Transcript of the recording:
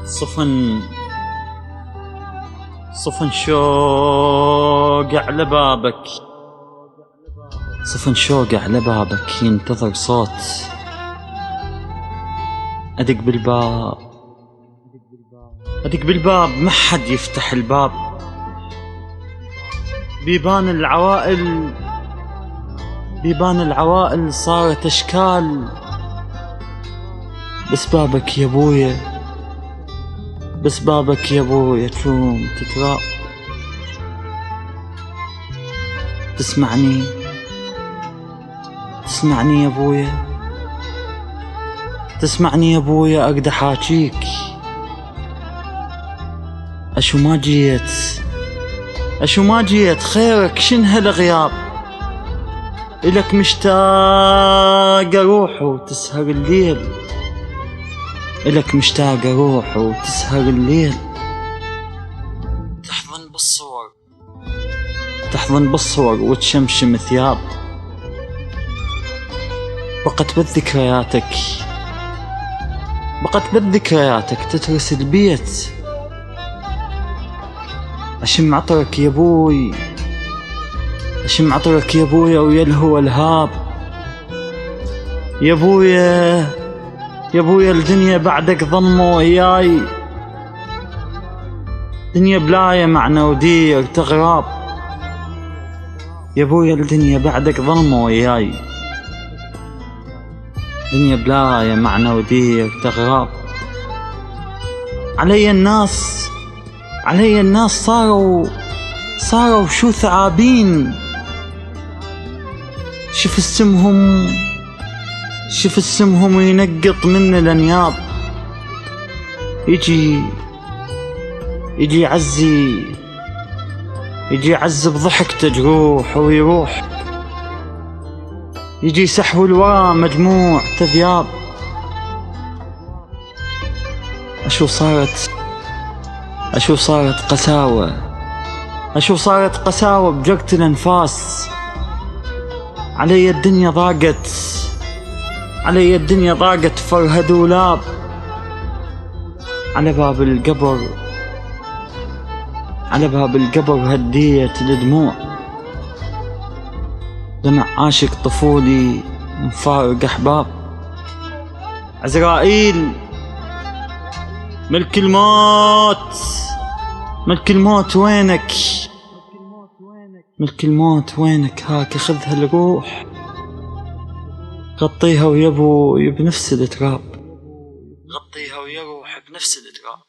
صفن شوق على بابك، صفن شوق على بابك ينتظر صوت. أدق بالباب أدق بالباب ما حد يفتح الباب. بيبان العوائل صارت أشكال، بس بابك يا بويا، بس بابك يا بويا تشوم تتراب. تسمعني يا بويا، تسمعني يا بويا أقدر أحاجيك. أشو ما جيت خيرك شن هالغياب. إلك مشتاق أروح وتسهر الليل، إلك مشتاق أروح وتسهر الليل. تحضن بالصور وتشمشم ثياب. بقت بالذكرياتك تترس البيت. أشم عطرك يا بوي، أشم عطرك يا بويا ويلهو الهاب. يا بويا الدنيا بعدك ضمه وياي، دنيا بلاية معنى ودير تغراب. يا بويا الدنيا بعدك ضمه وياي، دنيا بلاية معنى ودير تغراب. علي الناس صاروا شو ثعابين. شف السمهم وينقط من الانياب. يجي يعزي بضحكته جروح ويروح. يجي سحو الورى مجموع تذياب. أشو صارت قساوة بجرة الأنفاس. علي الدنيا ضاقت فرها دولاب. على باب القبر هديت الدموع. دمع عاشق طفولي مفارق أحباب. عزرائيل ملك الموت وينك؟ ملك الموت وينك؟ هاك خذها الروح، غطيها ويا بوي بنفس التراب. غطيها ويا روح بنفس التراب.